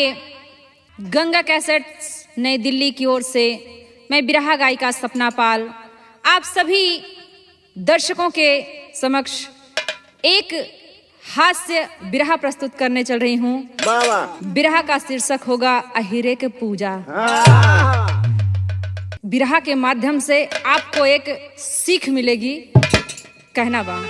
आइए, गंगा कैसेट्स नई दिल्ली की ओर से मैं बिरहा गायिका सपना पाल आप सभी दर्शकों के समक्ष एक हास्य बिरहा प्रस्तुत करने चल रही हूँ। बिरहा का शीर्षक होगा अहिरे के पूजा। बिरहा के माध्यम से आपको एक सीख मिलेगी। कहना बा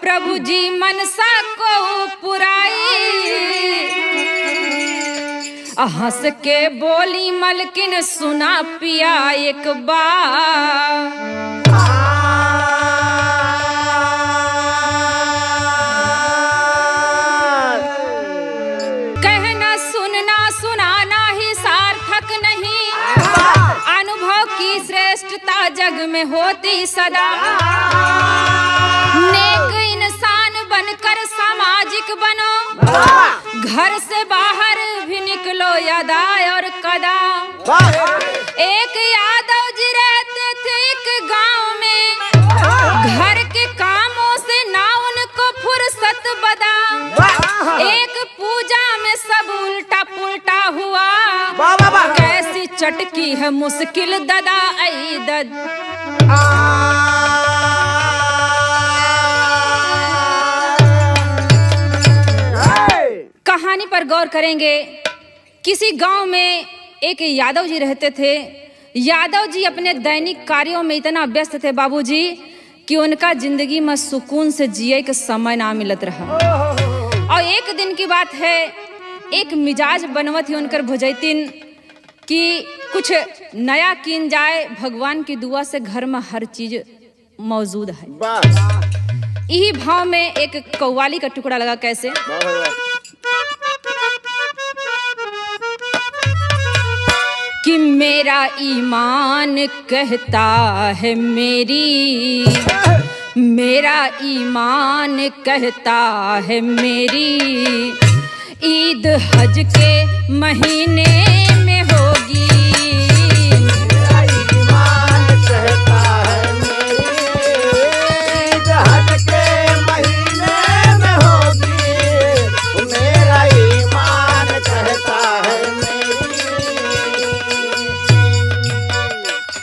प्रभु जी मनसा को पुराई, हंस के बोली मलकिन सुना पिया एक बार। कहना सुनना सुनाना ही सार्थक नहीं, अनुभव की श्रेष्ठता जग में होती सदा। नेक इंसान बनकर सामाजिक बनो, घर से बाहर भी निकलो यदा और कदा। एक यादव जी रहते थे एक गांव में, घर के कामों से ना उनको फुर्सत बदा। एक पूजा में सब उल्टा पुल्टा हुआ, कैसी चटकी है मुश्किल ददा ऐ दद। कहानी पर गौर करेंगे। किसी गांव में एक यादव जी रहते थे। यादव जी अपने दैनिक कार्यों में इतना व्यस्त थे बाबूजी कि उनका जिंदगी में सुकून से जिए के समय ना मिलत रहा। और एक दिन की बात है, एक मिजाज बनवत ही उनकर भुजैतिन कि कुछ नया किन जाए। भगवान की दुआ से घर में हर चीज मौजूद है। यही भाव में एक कव्वाली का टुकड़ा लगा। कैसे? कि मेरा ईमान कहता है मेरा ईमान कहता है मेरी ईद हज के महीने में होगी। मेरा ईमान कहता है मेरी ईद हज के महीने में होगी। मेरा ईमान कहता है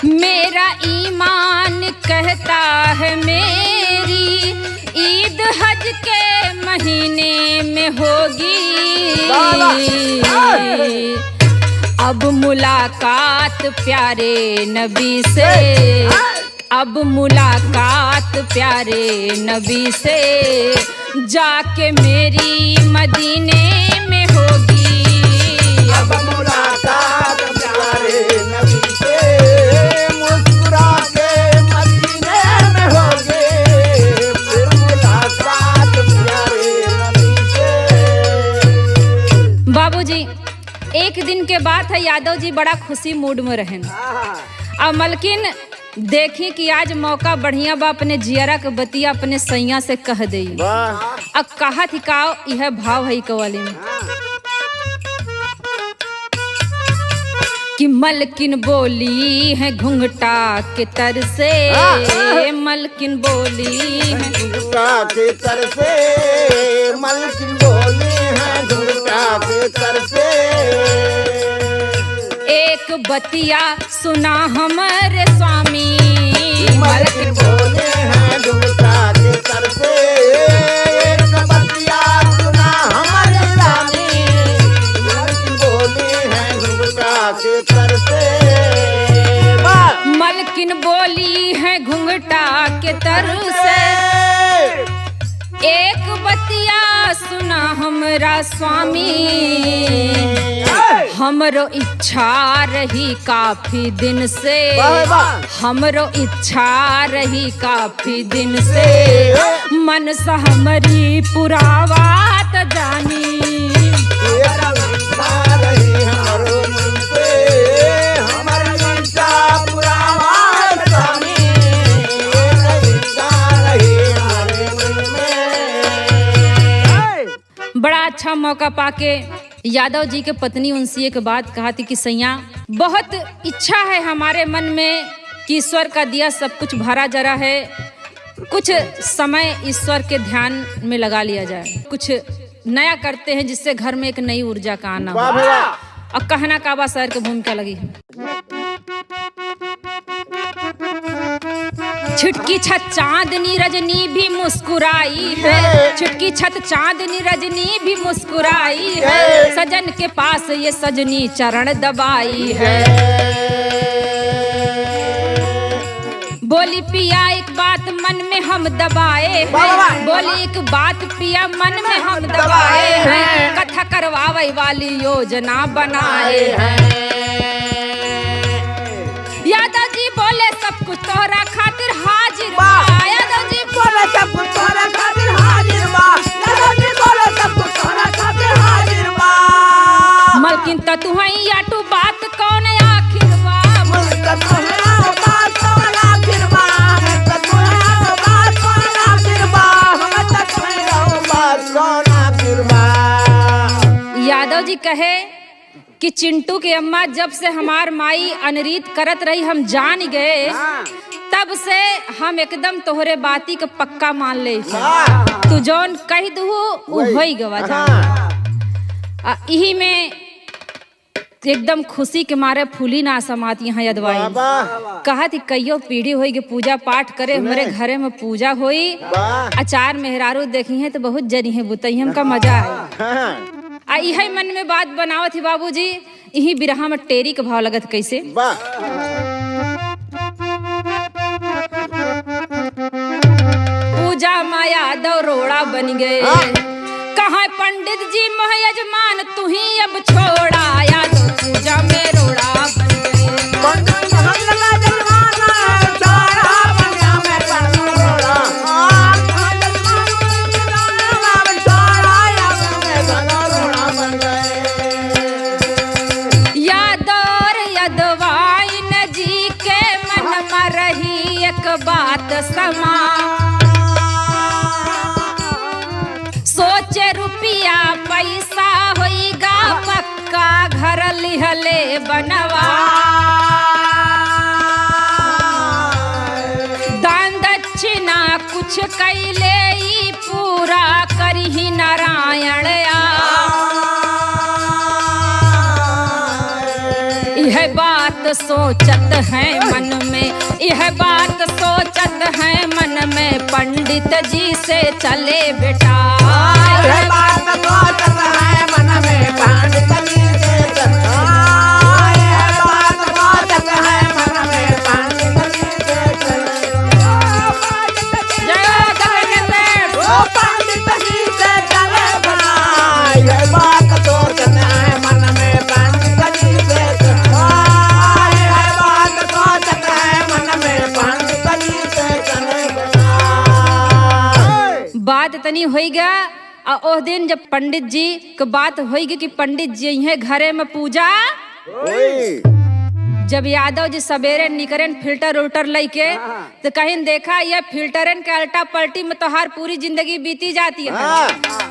मेरा ईमान कहता है मेरी ईद हज के महीने में होगी। अब मुलाकात प्यारे नबी से, अब मुलाकात प्यारे नबी से जाके मेरी मदीने में होगी। अब मुलाकात प्यारे नबी से मुस्कुरा के मदीने में होगी। फिर मुलाकात प्यारे नबी से। बाबूजी एक दिन के बात है, यादव जी बड़ा खुशी मूड में रहन। अब मलकिन देखी कि आज मौका बढ़िया बा, अपने जियरा के बतिया अपने सैया से कह दे। अब कहा थी का यह भाव है कवाली में कि मलकिन बोली है घुंघटा के तर से, मलकिन बोली है घुंघटा के तर से, मलकिन बोली है घुंघटा के तर से। एक बतिया सुना हमारे स्वामी, मलकिन बोले हैं घुंघटा के तर से। एक बतिया सुना हमारे स्वामी, मलकिन बोली है घुंघटा के तर से। मलकिन बोली है घुंघटा के तर से। एक बतिया सुना हमरा स्वामी, हमरो इच्छा रही काफी दिन से, हमरो इच्छा रही काफी दिन से। मन सा हमारी पुरावात जानी। एक इच्छा रही हमारो मन पे, हमारी इच्छा पुरावा स्वामी। एक इच्छा रही हमारे मन में। बड़ा अच्छा मौका पाके यादव जी के पत्नी उनसे एक बात कहा थी कि सैया, बहुत इच्छा है हमारे मन में कि ईश्वर का दिया सब कुछ भरा जरा है, कुछ समय ईश्वर के ध्यान में लगा लिया जाए, कुछ नया करते हैं जिससे घर में एक नई ऊर्जा का आना हो। वाह भाई वाह। और कहना काबा शहर की भूमिका लगी है। छुटकी छत चांदनी रजनी भी मुस्कुराई है, छुटकी छत चांदनी रजनी भी मुस्कुराई है, सजन के पास ये सजनी चरण दबाई है। बोली पिया एक बात मन में हम दबाए हैं, बोली एक बात पिया मन में हम दबाए हैं, कथा करवावे वाली योजना बनाए हैं। यादव जी बोले सब कुछ तोहरा खातिर हाजिर बा, यादव जी बोले सब कुछ तोहरा खातिर हाजिर बा, यादव जी बोले सब कुछ तोहरा खातिर हाजिर बा। मलकिन त तू है या तू बात कौन आखिर बा, मलकिन त तू है बात कौन आखिर बा, हम त तू है बात कौन आखिर बा, हम त तू है बात कौन आखिर बा। यादव जी कहे कि चिंटू के अम्मा जब से हमार माई अनरीत करत रही हम जान गए, तब से हम एकदम तोहरे बाती के पक्का मान ले, तू जौन कह दू वही गवा जा। यही में एकदम खुशी के मारे फूली ना समात यहाँ यदवाई कहा थी कईयो पीढ़ी होई के पूजा पाठ करे, हमारे घरे में पूजा होई, अचार मेहरारू देखी है तो बहुत जरी है बुतई हमका मजा आए। यही मन में बात बनावत थी बाबूजी, यही बिरहा में टेरी के भाव लगत कैसे। पूजा माया दौरोड़ा बन गए, कहाँ पंडित जी मोह यजमान तू ही अब छोड़ा, याद पूजा में रोड़ा बन गए। बात समा सोचे रुपया पैसा होईगा पक्का घर लिहले बनवा, दान दक्षिणा कुछ कैले ही पूरा करही नारायण। यह बात सोचत है मन में, यह बात सोचत है मन में, पंडित जी से चले बेटा। यह बात सोचत है मन में, पंडित जी से चले, यह बात सोचत है मन में, पंडित जी से चले। जय जगन्नाथ ओ पंडित जी से चले बना, यह बात सोचत है मन में, पंडित जी से चले, यह बात सोचत है मन में, पंडित जी से चले बना। बात इतनी होईगा और उस दिन जब पंडित जी की बात होगी कि पंडित जी यहाँ घरे में पूजा, जब यादव जी सवेरे निकरेन फिल्टर उल्टर लेके तो कहीं देखा ये फिल्टरन के अल्टा पलटी में तो हर पूरी जिंदगी बीती जाती है।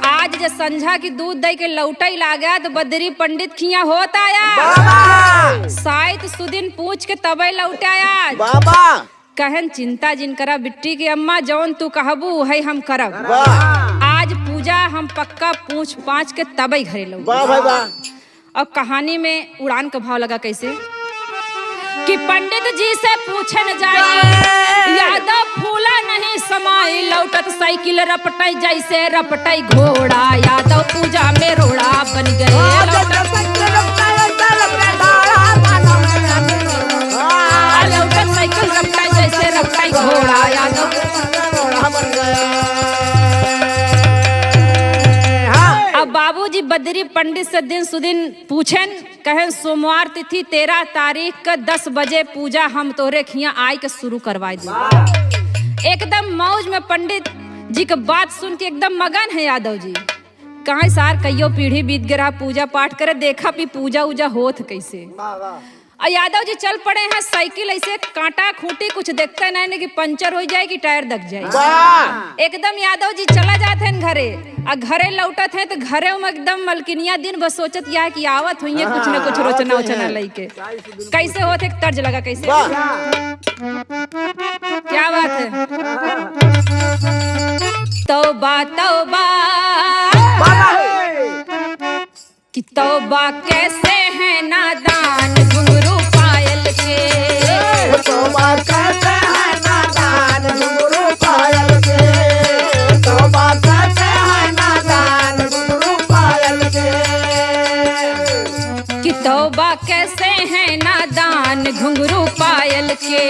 आज जब संझा की दूध दे के लौटाई ला गया तो बदरी पंडित खिया होता आया, शायद सुदिन पूछ के तबे लौट आया। कहन चिंता जिन करा बिट्टी की अम्मा जौन तू कहबू वही हम करब, आज पूजा हम पक्का पूछ पाँच के तबे घरे लौट। और कहानी में उड़ान का भाव लगा कैसे कि पंडित जी से पूछन जाए, यादव फूला नहीं समाई, लौटत साइकिल रपटाई जैसे रपटाई घोड़ा, यादव पूजा में रोड़ा बन गए। लौटत साइकिल रपटाई जैसे रपटाई घोड़ा, यादव बन गए। अब बाबूजी बदरी पंडित से दिन सुदिन पूछन, कहें सोमवार तिथि 13 तारीख का 10 बजे पूजा हम तोरे खिया आई के शुरू करवा दी। एकदम मौज में पंडित जी की बात सुन के एकदम मगन है यादव जी। कहाँ सार कईयो पीढ़ी बीत गया पूजा पाठ करे, देखा भी पूजा उजा होत कैसे। और यादव जी चल पड़े हैं, साइकिल ऐसे कांटा खूंटी कुछ देखते नहीं कि पंचर हो जाए कि टायर दक जाए। एकदम यादव जी चला जाते हैं घरे, और घरे लौटत हैं तो घरे में एकदम मलकिनिया दिन बस सोचत या कि आवत हुई कुछ न कुछ रोचना उचना लेके। कैसे होते तर्ज लगा कैसे, क्या बात है। तौबा तौबा कि तौबा कैसे है नादान घुंघरू पायल के, तौबा कैसे है नादान घुंघरू पायल के, तौबा कैसे है नादान घुंघरू पायल के, कि तौबा कैसे है नादान घुंघरू पायल के,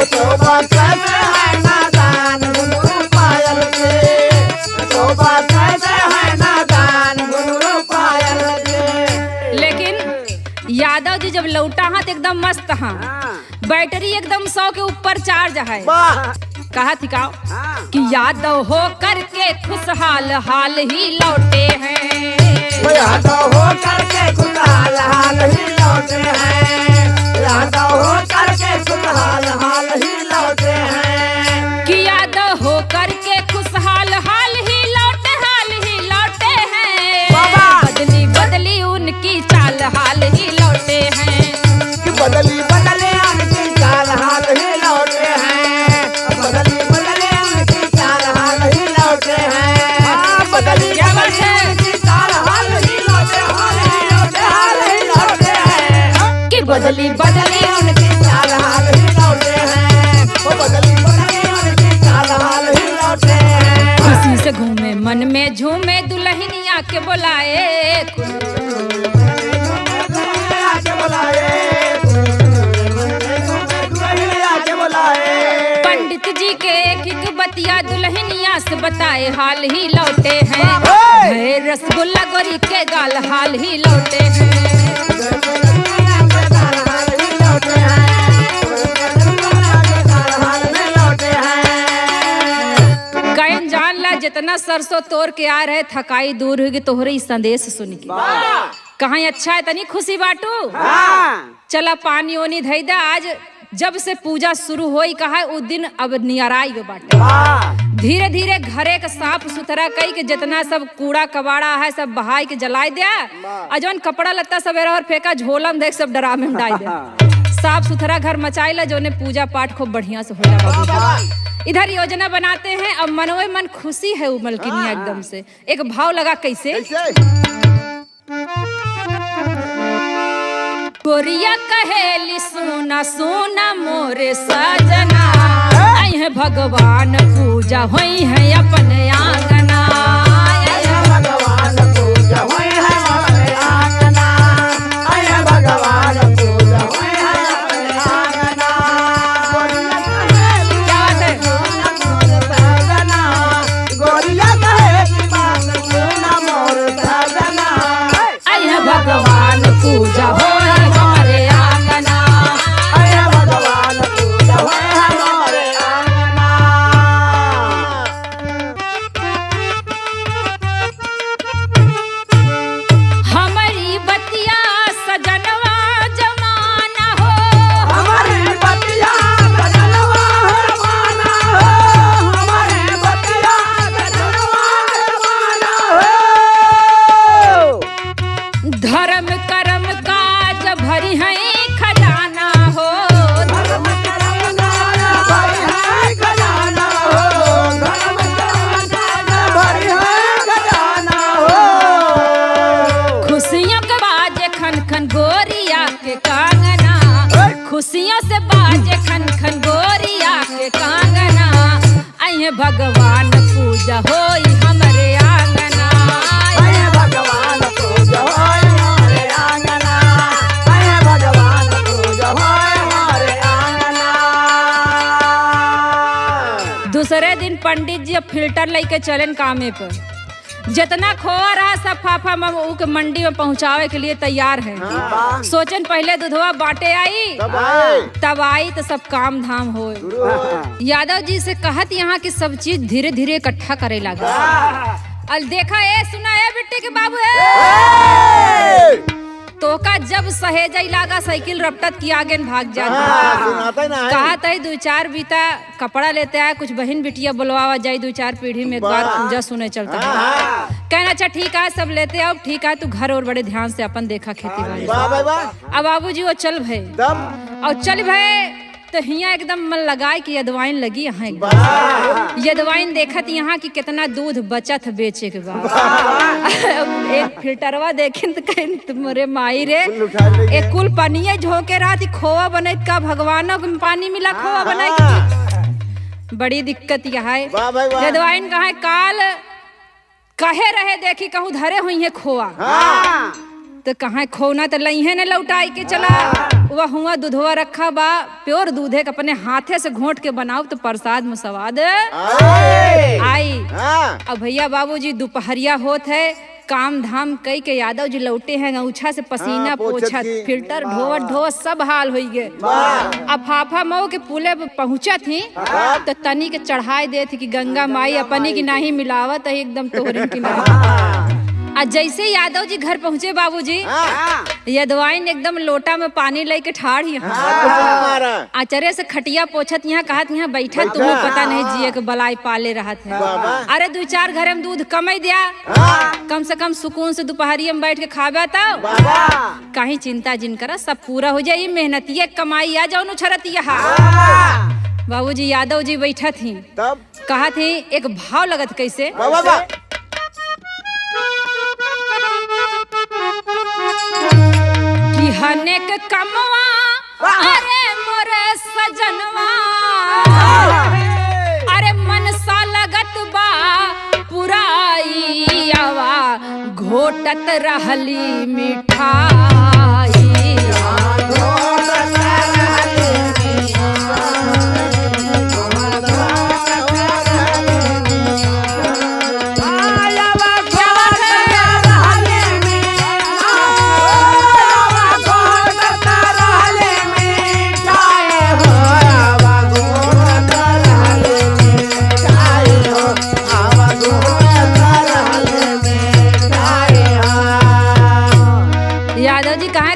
तौबा कैसे है नादान घुंघरू पायल के, तौबा कैसे है नादान घुंघरू पायल के। लेकिन यादव जी जब लौटा हाँ तो एकदम मस्त हाँ, बैटरी एकदम 100 के ऊपर चार्ज है। कहा थी का कि यादव हो करके खुशहाल हाल ही लौटे हैं, यादव हो करके खुशहाल हाल ही लौटे हैं, यादव हो करके खुशहाल हाल ही लौटे हैं, कि यादव हो करके खुशहाल हाल ही लौटे हैं। बदली बदली उनकी चाल हाल ही लौटे हैं, कि बदली बदले उनकी चाल हाल ही लौटे हैं, बदली बदले उनकी चाल हाल ही लौटे हैं, बदली बदले उनकी चाल हाल ही लौटे, हाल ही लौटे हैं, कि बदली बदली उनकी चाल हाल ही लौटे हैं, बदली बदले उनकी चाल हाल ही लौटे हैं। खुशी से घूमे मन में झूमे दुल्हनिया के बुलाए, पंडित जी के एक बतिया दुल्हनिया से बताए हाल ही लौटे हैं, है रसगुल्ला गोरी के गाल हाल ही लौटे हैं। कहीं जान ला जितना सरसों तोड़ के आ रहे थकाई दूर होगी तोहरे संदेश सुन के, कहीं अच्छा है तनी खुशी बाटू। चला पानी ओनी धई दा, आज जब से पूजा शुरू होई कहा उस दिन अब नियराई गो बाटे। धीरे धीरे घरे का साफ सुथरा कई के जितना सब कूड़ा कबाड़ा है सब बहाई के जलाई दिया, और जौन कपड़ा लत्ता सब और फेंका झोलम देख सब डरामे में डाल दिया। साफ सुथरा घर मचाइला जो ने पूजा पाठ खूब बढ़िया से होला बाबू। इधर योजना बनाते हैं, अब मनोए मन खुशी है उमल की निया एकदम से। एक भाव लगा कैसे, गोरिया कहेली सोना सोना मोरे सजना, आई है भगवान पूजा होई है अपने आंगना, आई है भगवान पूजा होई है अपने आंगना, आई है भगवान पूजा होई है अपने आंगना, क्या बात है। गोरिया कहेली बात सुना मोर सजना, आई है भगवान पूजा होई हमारे आंगना, आई है भगवान पूजा होई है हमारे आंगना। हमारी बतिया सजनवा जमाना हो, हमारी बतिया सजनवा जमाना हो, हमारी बतिया सजनवा जमाना हो, धर्म कर्म काज भरी है खजाना हो, धर्म कर्म काज भरी है खजाना हो, धर्म कर्म काज भरी है खजाना हो, खुशियों के बाजे खन खन गोरिया के कांगना, खुशियों से बाजे खन खन गोरिया के कांगना, आई है भगवान पूजा होई हमारे आंगना, आई है भगवान पूजा होई हमारे आंगना, आई है भगवान पूजा होई हमारे आंगना। दूसरे दिन पंडित जी अब फिल्टर लेके चलन कामे पर, जितना खोआ रहा सब फाफा के मंडी में पहुंचावे के लिए तैयार है। सोचन पहले दूधवा बांटे आई, तब आई तो सब काम धाम हो। यादव जी से कहत यहाँ की सब चीज धीरे धीरे इकट्ठा करे लगा। और देखा सुना बिट्टी के बाबू तो का जब सहेजा लागा साइकिल रपटत की आगे भाग जा कहा तय 2-4 बीता कपड़ा लेते आए कुछ बहन बिटिया बुलवावा जाए 2-4 पीढ़ी में एक बार पूजा सुने चलता कहना अच्छा ठीक है सब लेते आओ ठीक है तू घर और बड़े ध्यान से अपन देखा खेती बाड़ी अब बाबूजी वो चल भय और चल भय तो हियाँ एकदम मन लगाए कि यदवाइन लगी यहाँ एकदम यदवाइन देखत यहाँ कि कितना दूध बचत बेचे के बाद एक फिल्टरवा देखे तो कहीं तुम्हारे माई रे एक कुल पनिया झोंके रहा थी खोआ बने का भगवानों को पानी मिला खोआ बना बड़ी दिक्कत यह है यदवाइन कहा है काल कहे रहे देखी कहूँ धरे हुई है खोआ तो कहाँ खोना तो लइहे ने लौटाई के चला वह हुआ दूधवा रखा बा प्योर दूध है अपने हाथे से घोट के बनाओ तो प्रसाद में स्वाद आई। अब भैया बाबूजी दोपहरिया होत है काम धाम कई के यादव जी लौटे हैं गौछा से पसीना पोछत फिल्टर ढोवत सब हाल हो गए। अब फाफा मऊ के पुले पहुंचा थी तो तनी के चढ़ाई दे थी कि गंगा माई अपनी की नहीं मिलावत है एकदम तोहरी की आज जैसे यादव जी घर पहुँचे बाबूजी यदवाइन एकदम लोटा में पानी लेके ठाड़ आचरे से खटिया पोछत यहाँ कहत यहाँ बैठा तुम्हें पता नहीं जिए के बलाई पाले रहा थे अरे 2-4 घर में दूध कम दिया कम से कम सुकून से दोपहरिया में बैठ के खाबा था कहीं चिंता जिन करा सब पूरा हो जाये मेहनतिया कमाई आ जाओ छरतिया बाबूजी यादव जी बैठा थी कहा थी एक भाव लगत कैसे कि हनेक कमवा अरे मोरे सजनवा अरे मन सा लगत बा पुराई आवा घोटत रहली मिठाई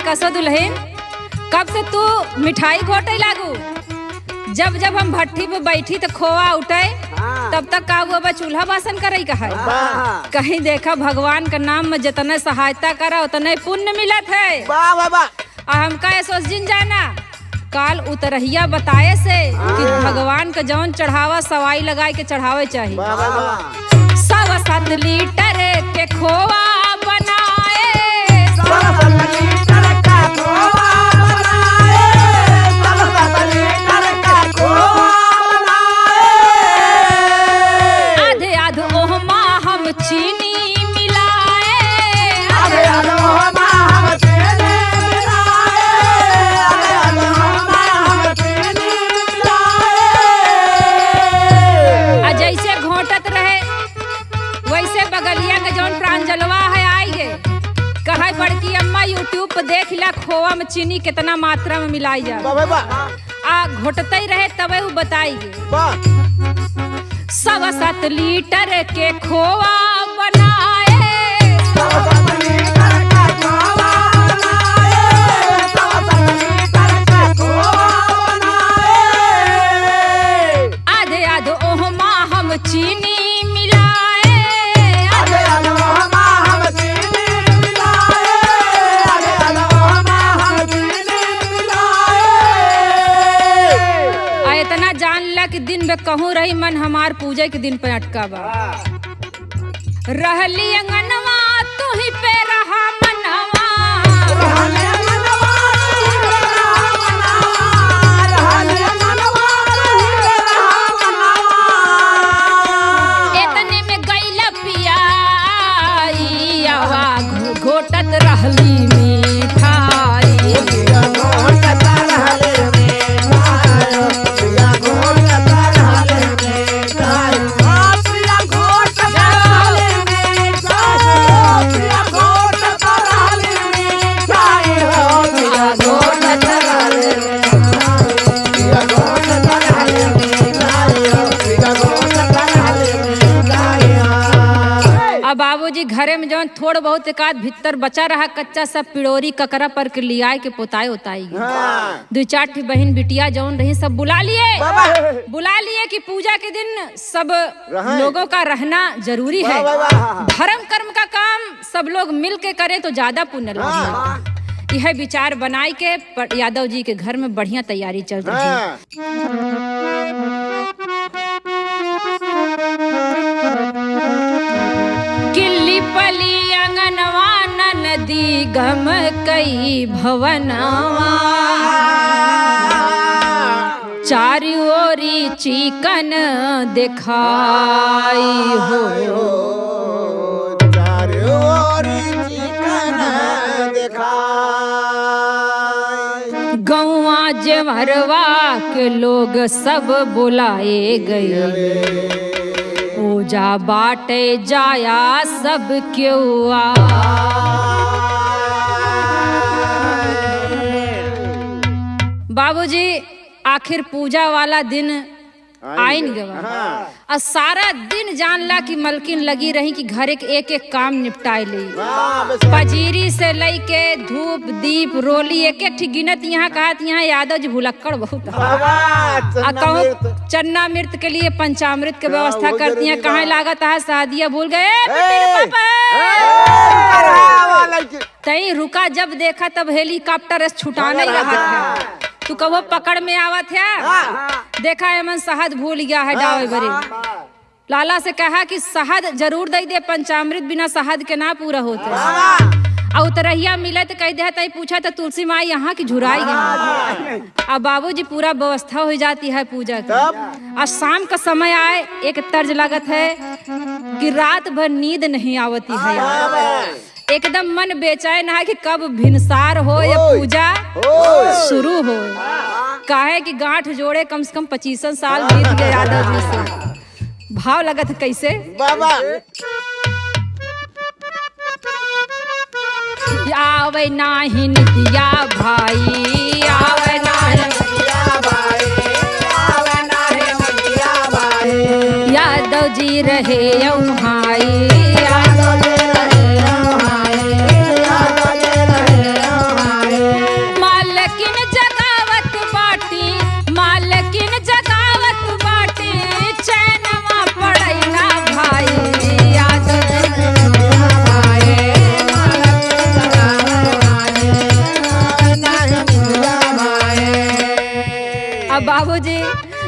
कसो दुल्हन कब से तू मिठाई घोटे लागू जब जब हम भट्टी पे बैठी तो खोआ उठे तब तक का हुआ चूल्हा बासन करे कहा कहीं देखा भगवान का नाम में जितने सहायता करा उतने पुण्य मिलत है हम का सोच जिन जाना काल उतरहिया बताए से कि भगवान का जौन चढ़ावा सवाई लगाए के चढ़ावे चाहिए 7 लीटर के खोआ बड़की अम्मा यूट्यूब पर देख ला खोआ में चीनी कितना मात्रा में मिलाई जा घोटते ही रहे तबे वो बताएगी 7 लीटर के खोआ बनाए आधे आधे ओहमा हम चीनी दिन में कहूँ रही मन हमार पूजा के दिन पे अटका बा रहली अंगनवा तू ही पे रहा मनवा इतने में गईला पियाई आवा घोटत रहली मिठाई अब बाबूजी घरे में जौन थोड़ बहुत एक आध भीतर बचा रहा कच्चा सब पिड़ोरी ककरा पर के लियाए के पोताए उताई हाँ। 2-4 ठी बहन बिटिया जौन रही सब बुला लिए कि पूजा के दिन सब लोगों का रहना जरूरी है। धर्म कर्म का काम सब लोग मिल के करें तो ज्यादा पुण्य लगता है। यह विचार बनाई के यादव जी के घर में बढ़िया तैयारी चल रही है। किल्ली पली अंगनवा नदी गम कई भवनवा चारि ओरी चिकन दिखाई हो गौवा जेवरवा के लोग सब बुलाए गए पूजा बाटे जाया सब क्यों बाबूजी आखिर पूजा वाला दिन आइन गवा और सारा दिन जानला कि मलकिन लगी रही कि घर एक एक काम निपटाए ली। पजीरी से लेके धूप दीप रोली एक एक गिनत यहाँ कहत यहाँ यादव जी भुलक्कड़ बहुत कहूँ चन्ना मृत के लिए पंचामृत के व्यवस्था करती है। कहाँ लागत है शादियाँ भूल गए तई रुका जब देखा तब हेलीकॉप्टर छुटाना ही रहा था। तू कहो पकड़ में आवत है देखा एमन शहद भूल गया है डावे बरे। लाला से कहा कि शहद जरूर दे दे पंचामृत बिना शहद के ना पूरा होते। और उतरहिया मिले तो कह दे तई पूछा तो तुलसी माँ यहाँ की झुराई गई। अब बाबूजी पूरा व्यवस्था हो जाती है पूजा की। और शाम का समय आए एक तर्ज लागत है कि रात भर नींद नहीं आवती है। एकदम मन बेचैन है कि कब भिनसार हो या पूजा शुरू हो। काहे कि गांठ जोड़े कम से कम 25 साल बीत गए यादव जी से। भाव लगत कैसे बाबा आवे नाही नितिया भाई आवे नाही यादव जी रहे भाई बाबूजी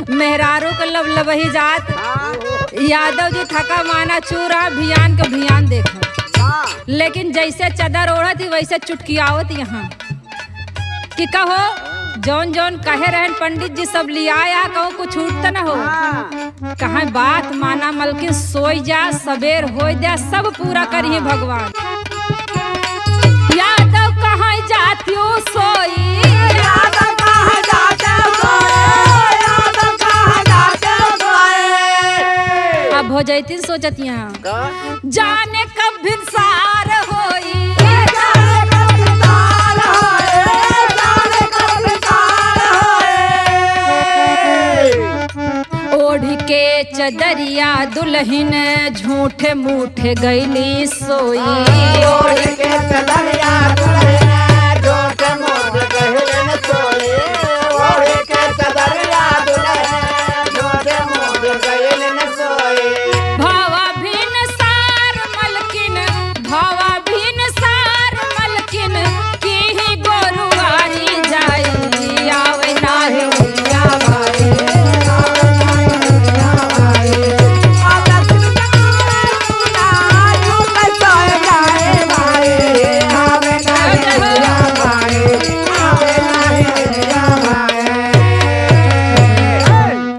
मेहरारू को लब लबही जात यादव जी थका माना चूरा भियान के भियान देखा। लेकिन जैसे चादर ओढ़त ही वैसे चुटकी आवत यहाँ कि कहो जौन जौन कहे रहन पंडित जी सब लिया कहो कुछ छूट तो न हो। कहा बात माना मलकिन सोई जा सबेर हो जा सब पूरा करिए भगवान। यादव कहाँ जातियो सोई अब हो जाती सोचत यहाँ जाने कब भिनसार होई ओढ़ के चदरिया दुल्हन झूठे मूठे गईली सोई ओढ़ के चदरिया दुल्हन झूठे मूठे गईली सोई ओढ़ के चदरिया दुल्हन झूठे मूठे गईली सोई। भावा भिनसार मलकिन की ही गोरुआरी जाई आवे नाहे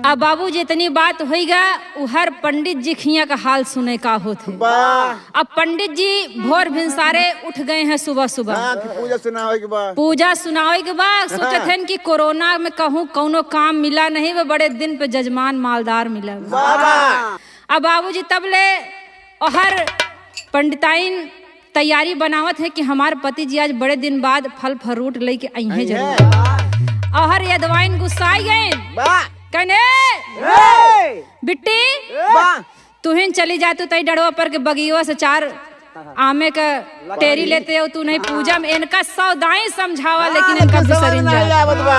अब बाबूजी इतनी बात होगा हर पंडित जी खिया का हाल सुने का होते। अब पंडित जी भोर भिनसारे उठ गए हैं सुबह सुबह पूजा सुनावे के बाद सोचते हैं कि कोरोना में कहूँ कौनो काम मिला नहीं वो बड़े दिन पे जजमान मालदार मिला। अब बाबूजी तब ले हर पंडिताइन तैयारी बनावत है कि हमारे पति जी आज बड़े दिन बाद फल फ्रूट लेके आई हैं जरूर। और यदवाइन गुस्साई गए कहने बिट्टी तुहिन चली जा तू तई डड़वा पर के बगिया से 4 आमे का टेरी लेते हो तू नहीं पूजा में इनका सौदाई समझावा लेकिन इनका बिसरिन नहीं जा आवत बा।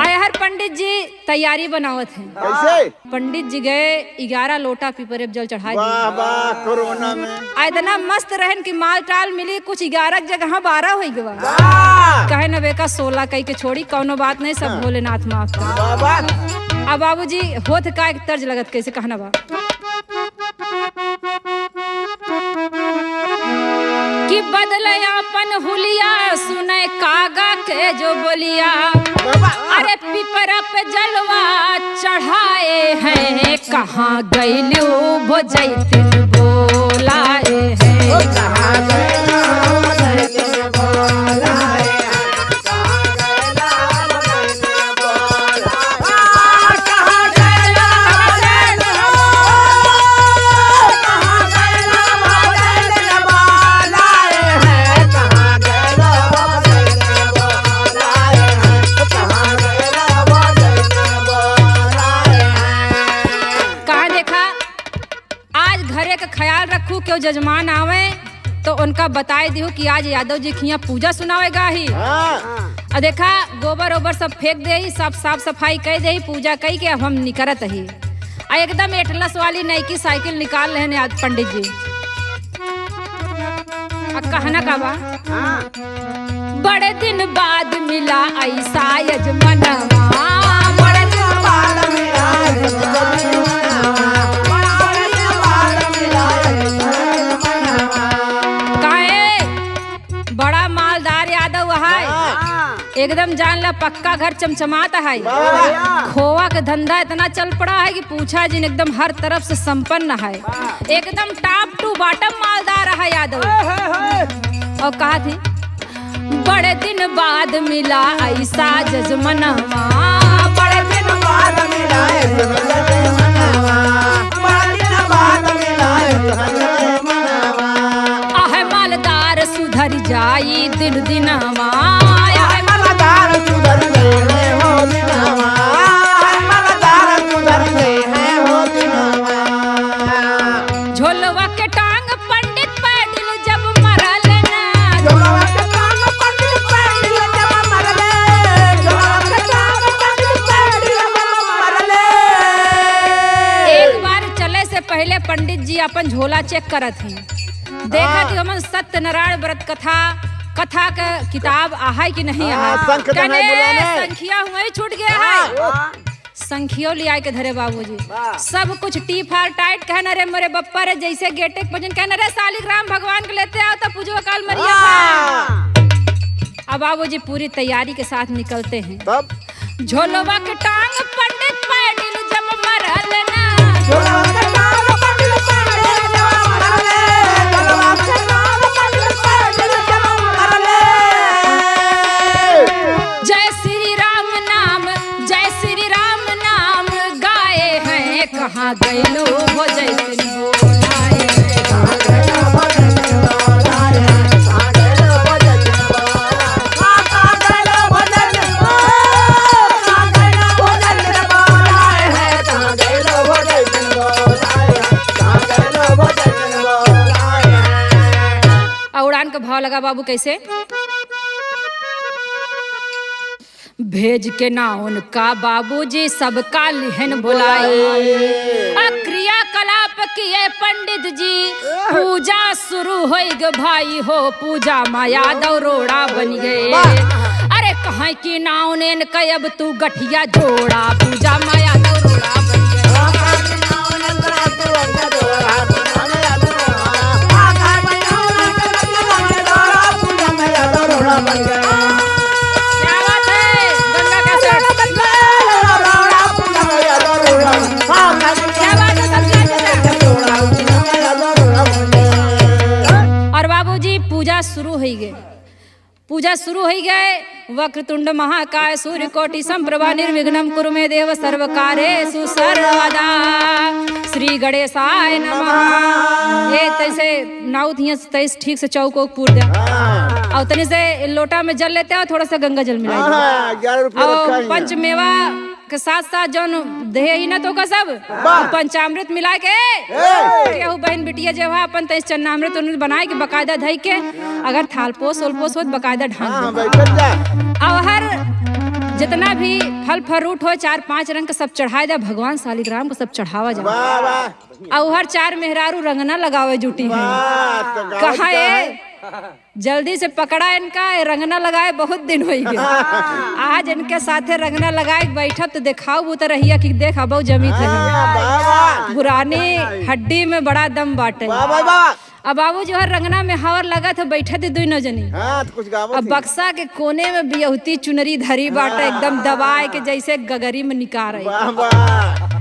आए हर पंडित जी तैयारी बनावत हैं। कैसे? पंडित जी गए 11 लोटा पीपरे जल चढ़ाए वाह वाह कोरोना में आ इतना मस्त रहन कि माल टाल मिली कुछ 11 जगह 12 हो गवा वाह कहे न बेका 16 कई के छोड़ी कौनो बात नहीं सब भोलेनाथ माफ कर। वाह वाह। अब बाबूजी होत का एक तर्ज लगत कैसे कहना बा कि बदले अपन हुलिया सुने कागा के जो बोलिया अरे पिपरा पे जलवा चढ़ाए हैं कहाँ गईलू भोजैतिन बोलाए हैं कहाँ गए भोजैतिन बोलाए हैं, कहाँ गए भोजैतिन बोलाए हैं, कहाँ गए भोजैतिन बोलाए हैं, कहाँ गए भोजैतिन बोलाए हैं, कहाँ गए भोजैतिन बोलाए हैं। कहाँ देखा आज घरे का ख्याल रखू क्यों जजमान आवे तो उनका बताए दियो कि आज यादव जी खिया पूजा सुनावेगा ही और देखा गोबर ओबर सब फेंक दे सब साफ सफाई कर दे पूजा कई के अब हम निकरत ही आ एकदम एटलस वाली नई की साइकिल निकाल रहे हैं आज पंडित जी कहना का बा बड़े दिन बाद मिला ऐसा यजमानवा बड़े दिन बाद मिला यजमानवा, बड़े दिन बाद मिला यजमानवा। काहे बड़ा मालदार यादव है एकदम जान ला पक्का घर चमचमाता है खोवा का धंधा इतना चल पड़ा है कि पूछा जिन एकदम हर तरफ से संपन्न है एकदम टॉप टू बॉटम मालदार है यादव और कहा थी बड़े दिन बाद मिला ऐसा जजमनवा बड़े दिन बाद मिला यजमानवा, बड़े दिन बाद मिला यजमानवा। आहे मालदार सुधर जाई दिन दिनवा मलदार सुधर गए हो दिनवा, मलदार सुधर गए हैं हो दिनवा। झोलवा के टांग पंडित पैडिल जब मरल ना झोलवा के टांग पंडित पैडिल जब मरले, झोलवा के टांग पंडित पैडिल जब मरले। एक बार चले से पहले पंडित जी अपन झोला चेक करत हैं देखा कि हमन सत्यनारायण व्रत कथा का किताब आहा कि नहीं आहा शंख देना कने बुलाने। संखिया हुए छूट गया है संखियो ले आए के धरे बाबूजी सब कुछ टी फार टाइट कहना रे मोरे बप्पा रे जैसे गेटे भजन कहना रे सालिग्राम भगवान के लेते आओ तो पूजो काल मरिया अब बाबूजी पूरी तैयारी के साथ निकलते हैं तब झोलवा के टांग पंडित पैडिल जब मरल ना झोलवा के टांग पंडित पैडिल जब मरले, झोलवा के टांग पंडित पैडिल जब मरले। जय श्री राम नाम गाए हैं कहाँ गैलो हो जैतिन बोलाए हैं। कहाँ गए भोजैतिन बोलाए हैं, कहाँ गए भोजैतिन बोलाए, कहाँ गए भोजैतिन बोलाए हैं, कहाँ गए भोजैतिन बोलाए हैं, कहाँ गए भोजैतिन बोलाए हैं। और उड़ान का भाव लगा बाबू कैसे भेज के ना उनका बाबूजी सबका लिहन बुलाई क्रियाकलाप किए पंडित जी पूजा शुरू हो गए भाई हो पूजा माया दौरोड़ा बन गए अरे कहाँ की नाव ने अब तू गठिया जोड़ा पूजा माया दौरोड़ा बन गए क्या बात है गंगा का सर क्या बात है सब और बाबूजी पूजा शुरू हो गए वक्रतुंड महाकाय सूर्यकोटि संप्रभा निर्विघ्नं कुरु मे देव सर्वकार्येषु सर्वदा श्री गणेशाय नमः। ये तैसे नाउत हियां तैस ठीक से चौक पूर दे और तनी से लोटा में जल लेते हैं थोड़ा सा गंगा जल मिला हाँ, 11 रुपया रखा और ही पंच मेवा के साथ साथ जौन दे ही ना तो का सब पंचामृत मिला के केहू बहन बिटिया जो है अपन तेज चन्नामृत उन्हें बनाए के बकायदा धई के अगर थालपोस ओलपोस हो बकायदा ढांक दे। और हर जितना भी फल फ्रूट हो 4-5 रंग का सब चढ़ाए दे भगवान शालिग्राम को सब चढ़ावा जा। और हर 4 मेहरारू रंगना लगावे जुटी है। कहा है जल्दी से पकड़ा इनका रंगना लगाए बहुत दिन हो गए। आज इनके साथे रंगना लगाए बैठब तो दिखाओ वो तो रहिया कि देख अब जमी थे पुरानी हड्डी में बड़ा दम बाटे। अब बाबू जो है रंगना में हावर लगा था बैठे थे 2 जनी। अब बक्सा के कोने में बियहुती चुनरी धरी बाटे एकदम दबाए के जैसे गगरी में निकार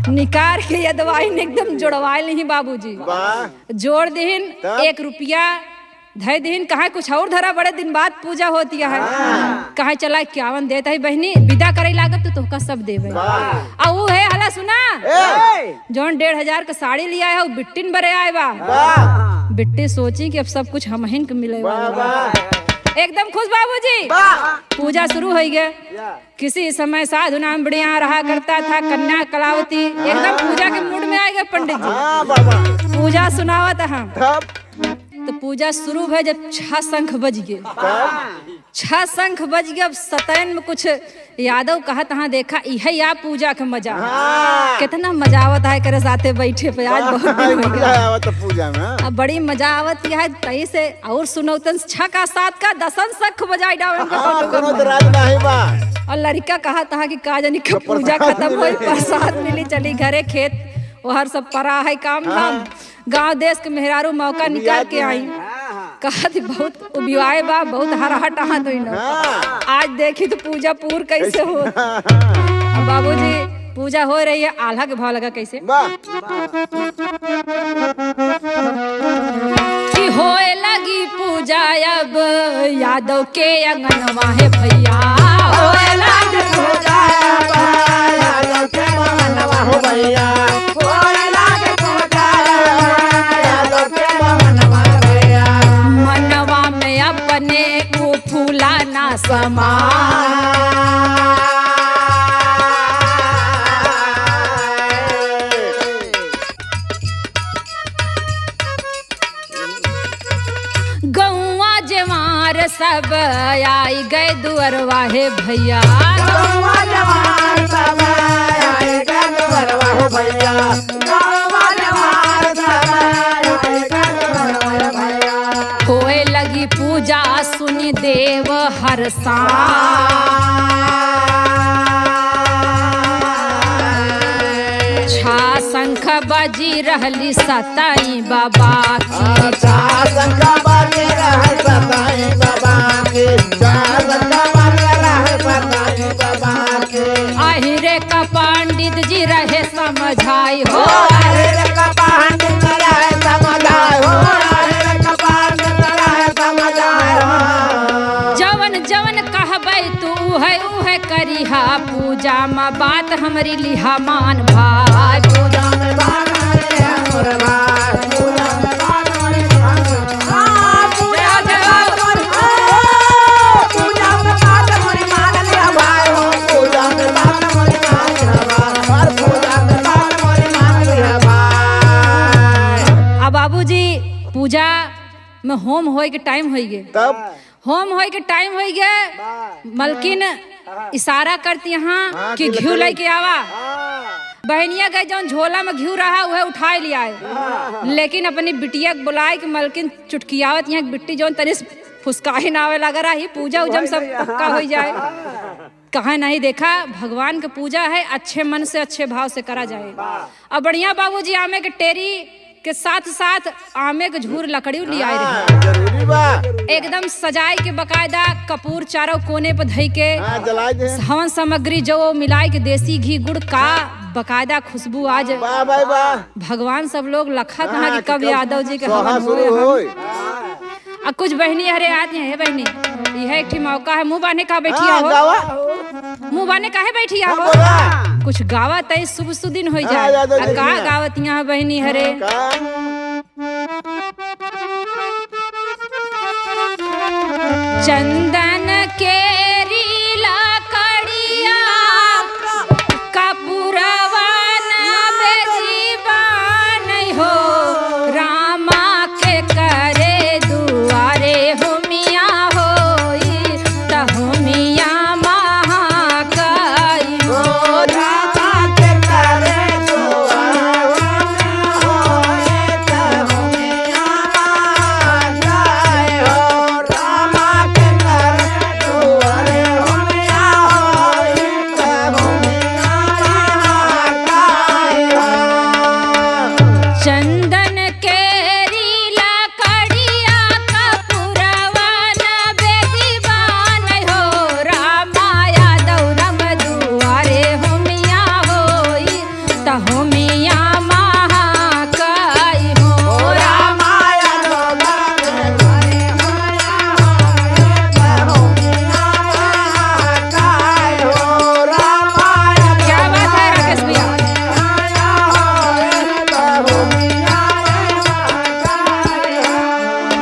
निकार के ये दवाई ने एकदम जोड़वाए नहीं बाबूजी जोड़ दीन 1 रुपया धय दिन कहा कुछ और धरा बड़े दिन बाद पूजा होती है कहा चला 51 देता है बहनी विदा करे लागत तो तुमका सब देवे। और वो है हला सुना जौन 1500 का साड़ी लिया है वो बिट्टिन बरे आए बा बिट्टी सोची कि अब सब कुछ हम हिन के मिले एकदम खुश बाबूजी। पूजा शुरू हो गया। किसी समय साधु नाम बढ़िया रहा करता था कन्या कलावती एकदम पूजा के मूड में आए गए पंडित जी पूजा सुनावा था। तो पूजा शुरू भई जब 6 शंख बज गए 6 शंख बज गए। अब सतैन में कुछ यादव कहा तहाँ देखा यह या पूजा का मजा कितना मजा आवत है करे साथे बैठे पे आज बहुत दिन हो गया पूजा में। अब बड़ी मजा आवत है तई से और सुनौतन 6 का 7 का 10 शंख बजाई डावन और लड़का कहा था कि का जानी कब पूजा खत्म हुई प्रसाद मिली चली घरे खेत वो हर सब परा है काम धाम गांव देश के मेहरारू मौका निकाल के आई कहा थी बहुत उबियाए बा बहुत हराहट तो आज देखी तो पूजा पूर कैसे हो। अब बाबूजी पूजा हो रही है आल्हा के भाव लगा कैसे कि होए लगी पूजा अब यादव के अंगनवा है भैया होए लगी पूजा यादव के अंगनवा हो भैया मनवा में अपने को फूलाना समा गौवा जवार सब आई गए दुअरवा है भैया गौवा जवार सब आई गए दुअरवा हो भैया गौवा जवार सब आई गए दुअरवा हो भैया होए लगी पूजा सुनी देव हरसा शंख बजी रहली सताई बाबा की शंख बजी रहल सताई बाबा की शंख बजी रहल सताई बाबा की अहिरे का पंडित जी रहे समझाई हो अहिरे का पंडित रहे समझाई हो अहिरे का पंडित रहे समझाई हो जवन जवन कहबै तू है करिहा पूजा में बात हमारी लिहा मान भाई पूजा में बात हमारी मोर भाई पूजा में बात हमारी पूजा में बात हमारी मान लिया भाई हो पूजा में बात हमारी मान लिया भाई पूजा में बात हमारी मान लिया भाई। अब बाबूजी पूजा में होम होए के टाइम हो गए तब होम होए के टाइम हो गया मलकिन इशारा करती यहाँ कि घी लेके आवा बहनिया गए जौन झोला में घी रहा वह उठा लिया है लेकिन अपनी बिटिया बुलाए कि मलकिन चुटकियावत यहाँ बिट्टी जौन तनी फुसकाही ना आवे लगा रही पूजा उजम सब पक्का हो जाए कहा नहीं देखा भगवान की पूजा है अच्छे मन से अच्छे भाव से करा जाए। अब बढ़िया बाबूजी आमे के टेरी के साथ साथ आमे के झूर लकड़ी ले आए रहे एकदम सजाए के बकायदा कपूर चारों कोने पर धई के हवन सामग्री जो मिलाए के देसी घी गुड़ का बकायदा खुशबू आज भगवान सब लोग लखा था कि कब यादव जी के हवन होए। अब कुछ बहनी हरे आती है बहनी यह एक मौका है मुँह बाने का बैठिया हो मुँह बाने काहे बैठिया हो कुछ गावत है शुभ सुदिन हो जाए का गावत यहाँ बहनी हरे चंदन केरी लकड़िया का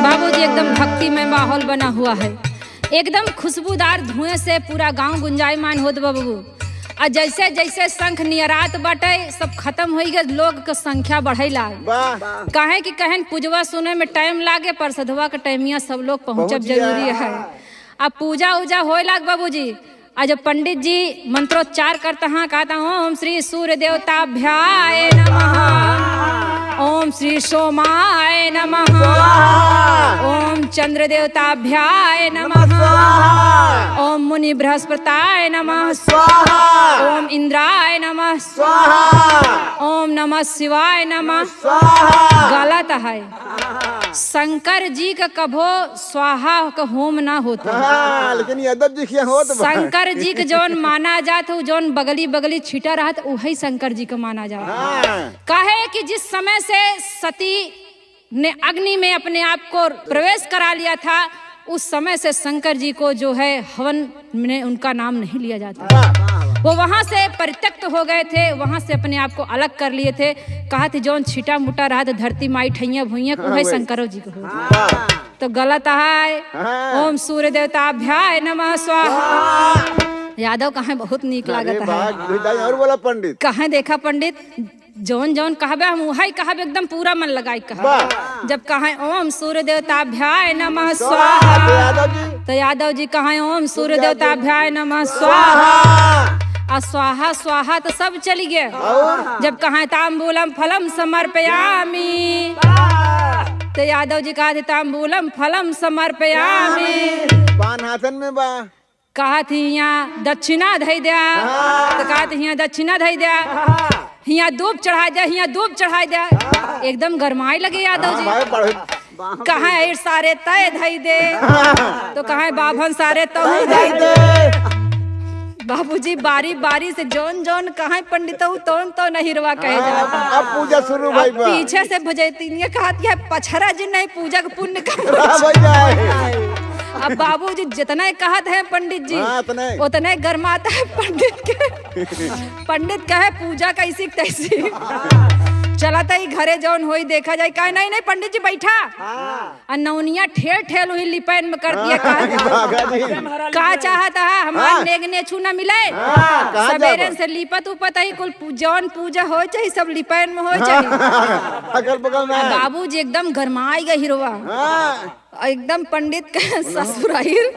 बाबूजी एकदम भक्तिमय माहौल बना हुआ है, एकदम खुशबूदार धुएं से पूरा गांव गुंजायमान होत बा बाबू। और जैसे जैसे शंख नियरात बटे सब खत्म हो गए, लोग के संख्या बढ़े लाग। काहे कि कहन पूजवा सुने में टाइम लागे, पर सधवा के टाइमिया सब लोग पहुंचब जरूरी है। अब पूजा उजा होए लाग बाबूजी। आज पंडित जी मंत्रोच्चार करता हाँ, कहता ओम श्री सूर्य देवताभ्याय नमः, ओम श्री सोमाय नमः, ओम चंद्र देवताभ्याय नमः, ओम मुनि बृहस्पताय नमः, ओम इंद्राय नमः, ओम नमः शिवाय नमः। गलत है, शंकर जी का कभो स्वाहा का होम ना होता, लेकिन यादव जी के होत बा। शंकर जी के जौन माना जात हो, जौन बगली बगली छिटा रहत, वही शंकर जी का माना जात। काहे कि जिस समय से सती ने अग्नि में अपने आप को प्रवेश करा लिया था, उस समय से शंकर जी को जो है हवन में उनका नाम नहीं लिया जाता। वो वहां से परित्यक्त हो गए थे, वहां से अपने आप को अलग कर लिए थे। कहा थे जौन छिटा मुटा रहा था धरती माई ठैया भुइया को है शंकरो जी को हो, तो गलत है। ओम सूर्य देवताभ्याय नमः स्वाहा। यादव कहाँ बहुत नीक लागत है। और बोला पंडित कहाँ देखा पंडित, जौन जौन कहबे हम वही कहबे, एकदम पूरा मन लगाई कहबे। जब कहा ओम सूर्य देवताभ्याय नमः स्वाहा, तो यादव जी कहा ओम सूर्य देवताभ्याय नमः स्वाहा। आ स्वाहा स्वाहा तो सब चली गए। जब कहा तांबूलम फलम समर्पयामि, तो यादव जी कहा थे तांबूलम फलम समर्पयामि। पान हाथन में बा, कहा थी यहाँ दक्षिणा धई दिया, तो कहा थी यहाँ दक्षिणा धई दिया, यहाँ दूब चढ़ा दिया, यहाँ दूब चढ़ा दिया। एकदम गरमाए लगे यादव जी। कहा है सारे तय धई दे, तो कहा बाभन सारे तय धई दे। बाबूजी बारी बारी से जौन जौन कहा पंडित तौन तो नहीं रुआ कहे जाता। अब पूजा शुरू भाई बा। पीछे से भजैती ने कहा है पछरा जी नहीं पूजा का पुण्य का। अब बाबूजी जितने कहत है पंडित जी उतने गरमाता है पंडित के। पंडित कहे पूजा कैसी तैसी चला था घरे जौन होई देखा जाए। कहा नहीं नहीं पंडित जी बैठा, नौनिया ठेल ठेल हुई लिपैन में कर दिया। कहा चाहता है हमारे नेगने छू न मिले, सवेरे से लिपत उपत ही कुल जौन पूजा हो चाहिए सब लिपैन में हो चाहिए। बाबूजी एकदम गरमाई गए हिरवा, एकदम पंडित के ससुराइल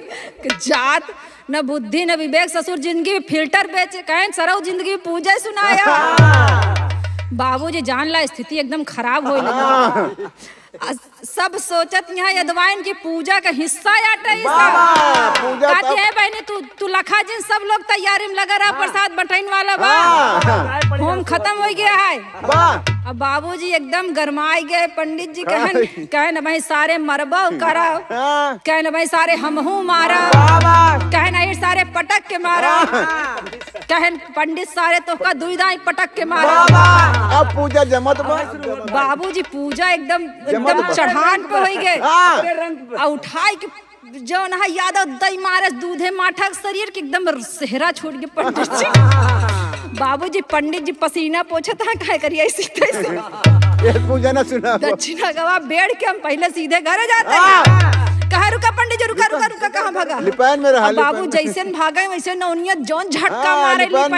जात न बुद्धि न विवेक, ससुर जिंदगी में फिल्टर बेचे कहें सरऊ जिंदगी में पूजा सुनाया। बाबूजी जान ला स्थिति एकदम खराब हो लगा। सब सोचत यहाँ यदवाइन की पूजा का हिस्सा आटे कहती है बहनी तू लखा जिन सब लोग तैयारी में लगा रहा, प्रसाद बंटन वाला बा होम खत्म हो गया है। अब बाबूजी एकदम गरमाए गए। पंडित जी कहन भाई सारे मरबो करा, कहन भाई सारे हमहू मारा, कहन ये सारे पटक के मारा, कहन पंडित सारे तो का दुईदाई पटक के मारा। अब पूजा जमत बाबूजी पूजा एकदम चढ़ान पे हो गए। उठाई के जो ना यादव दई मारे दूधे माठा शरीर के एकदम सेहरा छोड़ के पंडित जी। बाबूजी पंडित जी पसीना पोछता है क्या करिए ऐसी तैसे। पूजा ना सुना दक्षिणा गवा बेड़ के हम पहले सीधे घर जाते हैं। कहा रुका पंडित जी रुका रुका रुका, कहाँ भागा? लिपान में रहा। बाबू जैसे भागे वैसे नौनिया जौन झटका मारे लिपान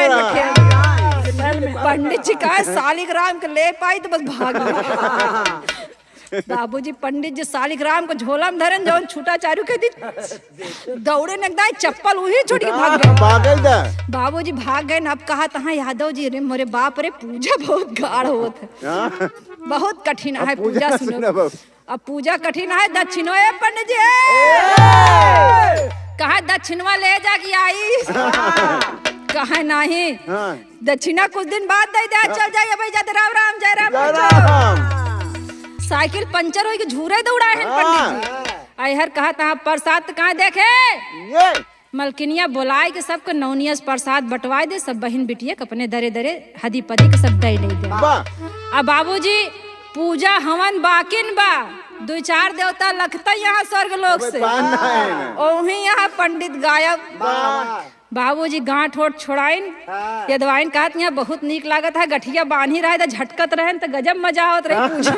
में। पंडित जी कहा सालिग्राम के ले पाई तो बस भाग गए। बाबूजी पंडित जी सालिग्राम को झोला में धरन जौन छूटा चारू के दी दौड़े नगदाई चप्पल वही छोड़ के भाग गए। बाबूजी भाग गए। अब कहा तहाँ यादव जी रे मोरे बाप रे पूजा बहुत गाढ़ होत है, बहुत कठिन है पूजा। सुनो अब पूजा कठिन है। दक्षिणो है पंडित जी कहा दक्षिणवा ले जाके आई। कहा नहीं दक्षिणा कुछ दिन बाद दे दे, चल जाइए भाई जाते राम राम जय राम। साइकिल पंचर हो झूरे दौड़ाए हैं पंडित जी। अहर कहा था प्रसाद कहाँ देखे? मलकिनिया बुलाए के सबके नौनिया प्रसाद बंटवाए दे, सब बहन बिटिया अपने दरे दरे हदी पदी के सब दे ले दे। अब बाबूजी पूजा हवन बाकिन बा, दो चार देवता लगता यहाँ स्वर्ग लोक से, वही यहाँ पंडित गायब। बाबूजी गांठ ओठ छोड़ाइन यदवाइन कहत यहाँ बहुत नीक लागत है, गठिया बांधी रहे तो झटकत रहे तो गजब मजा होत रही पूजा।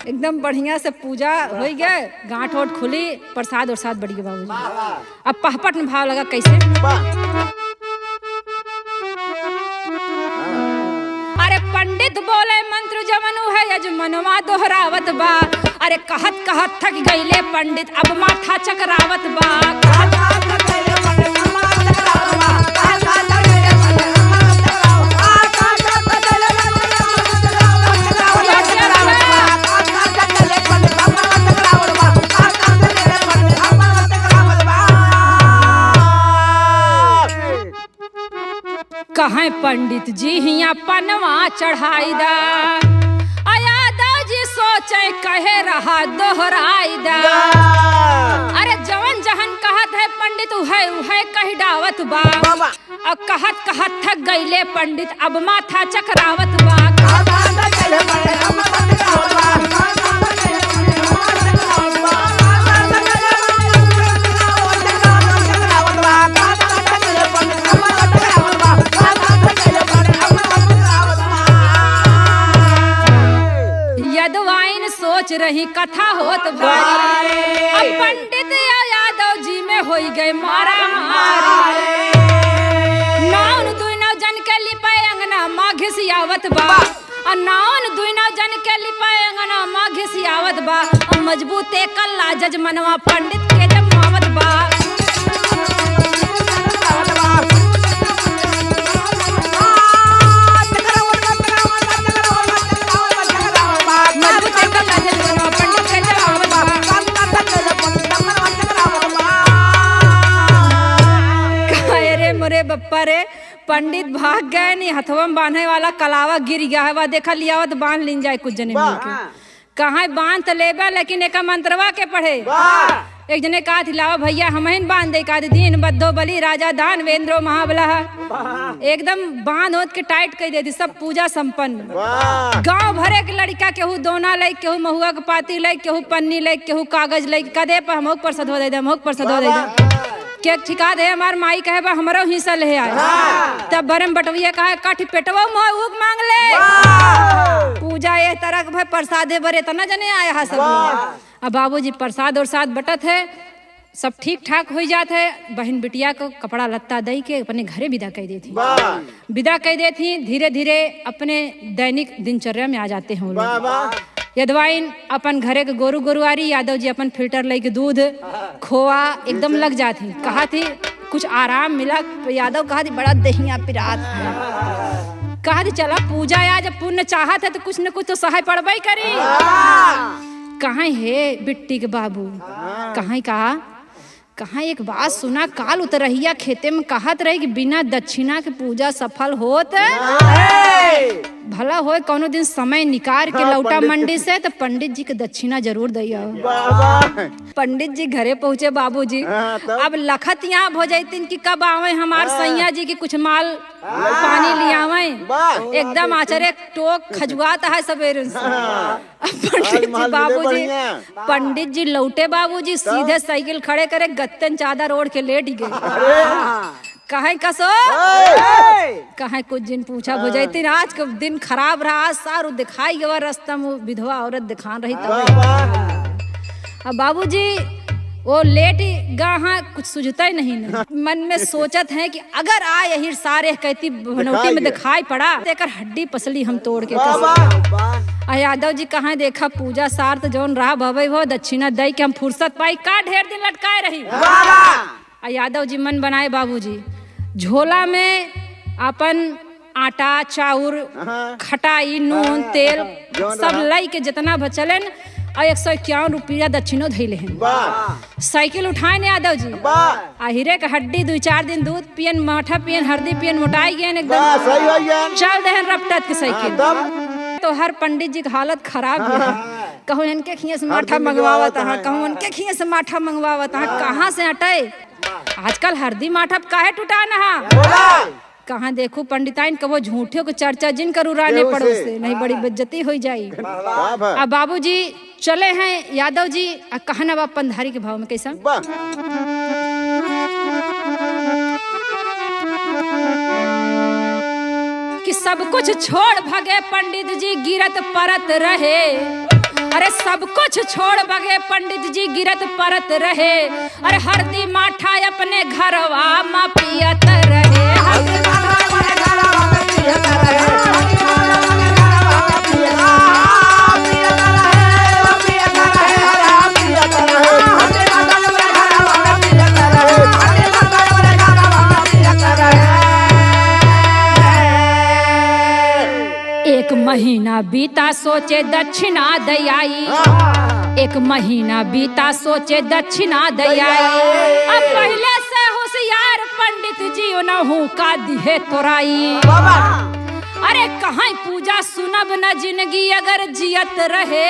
एकदम बढ़िया से पूजा हो गए, गांठ ओठ खुली, प्रसाद और साथ बढ़िया बाबूजी। अब पहपट में भाव लगा कैसे, अरे पंडित बोले मंत्र जमनु है यजमनवा दोहरावत बा, अरे कहत कहत थक गईले पंडित अब माथा चकरावत बा। कहें पंडित जी हिया पनवा चढ़ाई दा, यादव जी सोचे कहे रहा दोहराई दा, अरे जवन जहन कहत है पंडित उहे कही डावत बा, अब कहत कहत थक गईले पंडित अब माथा चकरावत बा। यदवाइन सोच रही कथा होत भारी, अब पंडित यादव जी में हो गए मारा मारी, नाउन दुई नौ जन के लिपाए अंगना माँ घिसियावत बा, और नाउन दुई नौ जन के लिपाए अंगना माँ घिसियावत बा, मजबूते कल्ला जजमनवा पंडित के जमावत बा। मोरे बप्पा रे पंडित भाग गए नी, हथवा में बांधे वाला कलावा गिर गया है, वह देखा लियावत बांध लिन जाए कुछ जने मिल के, कहाँ बांध तो लेबा लेकिन एक मंत्रवा के पढ़े। एक जने कहा लावा भैया हमें बांध दे, कहा दीन बद्धो बलि राजा दान वेंद्रो महाबला, एकदम बांध होत के टाइट कर देती, सब पूजा संपन्न। गांव भरे के लड़का केहू दोना लैक, केहू महुआ के पाती लैक, केहू पन्नी लैक, केहू कागज लैक, कदे पर हमोक पर सधो दे, हमोक पर सधो दे के ठिका दे, हमार माई कहे बा हमरो हिस्सा ले आए, तब बरम बटविया कहे कठ पेटवा मोह उग मांग ले, पूजा ये तरह भाई प्रसादे बरे तना जने आया है सब। अब बाबूजी प्रसाद और साथ बटत है, सब ठीक ठाक हो जात है, बहन बिटिया को कपड़ा लत्ता दई के अपने घरे विदा कर देती, विदा कर देती, धीरे धीरे अपने दैनिक दिनचर्या में आ जाते हैं लोग। यदवाइन अपन घरे के गोरू गोरुआरी, यादव जी अपन फिल्टर लेके दूध खोआ एकदम लग जाती, कहा थी कुछ आराम मिला, यादव कहा थी बड़ा दहिया पिरात है, कहा थी चला पूजा या जब पुण्य चाहत है तो कुछ न कुछ तो सहाय पड़बई करी। कहाँ है बिट्टी के बाबू, कहाँ एक बात सुना, काल उतरहिया खेते में कहत रही कि बिना दक्षिणा के पूजा सफल होत भला होए, कौनो दिन समय निकाल के लौटा मंडी से तो पंडित जी के दक्षिणा जरूर दिया। पंडित जी घरे पहुँचे बाबूजी, अब लखत यहाँ हो जाती कि कब आवे हमार सैया जी की कुछ माल पानी ले आवे, एकदम आचरे टोक खजुआता है सवेरे से। पंडित जी लौटे बाबूजी, सीधे साइकिल खड़े करे गत्तन चादर ओढ़ के लेट गए। कहे कसो कहे कुछ दिन पूछा हो जाती, आज का दिन खराब रहा, सारू दिखाई गवा रास्ता में विधवा औरत दिखा रही तब। अब बाबूजी वो लेट गाहा कुछ सुझता ही नहीं, मन में सोचत है कि अगर आ यही सारे कहती भनौटी में दिखाई पड़ा तेकर हड्डी पसली हम तोड़ के। यादव जी कहाँ देखा पूजा सार तो जौन रहा भवे हो दक्षिणा दई के हम फुर्सत पाई, का ढेर दिन लटकाए रही। यादव जी मन बनाए बाबूजी, झोला में अपन आटा चाउर खटाई नून तेल सब लाई के जितना बचलन और 151 रुपया दक्षिणो धैले हैं। साइकिल उठाए ने यादव जी, हिरे का हड्डी 2-4 दिन दूध पियन माठा पियन हल्दी पियन मोटाई गए एकदम, चल दे रपटत के साइकिल। तो हर पंडित जी की हालत खराब है, कहूँ इनके खिए से माठा मंगवावत है, कहूँ उनके खिए से माठा मंगवावत है, कहाँ से हटे आजकल हल्दी माठा काहे टुटाना है। कहाँ देखो पंडिताइन कबो झूठे को चर्चा जिन करू राने पड़ो से नहीं बड़ी बेइज्जती हो जाई। अब बाबूजी चले हैं यादव जी, कहना बा पंधारी के भाव में कैसा सब कुछ छोड़ भगे पंडित जी गिरत परत रहे। अरे सब कुछ छोड़ भगे पंडित जी गिरत परत रहे। अरे हरदी माठा अपने घरवा में पियत रहे। एक महीना बीता सोचे दक्षिणा दयाई। एक महीना बीता सोचे दक्षिणा दयाई। अब पहले से होशियार पंडित जी उनहु का दिहे तोराई। अरे कहाँ पूजा सुनब न जिंदगी अगर जियत रहे।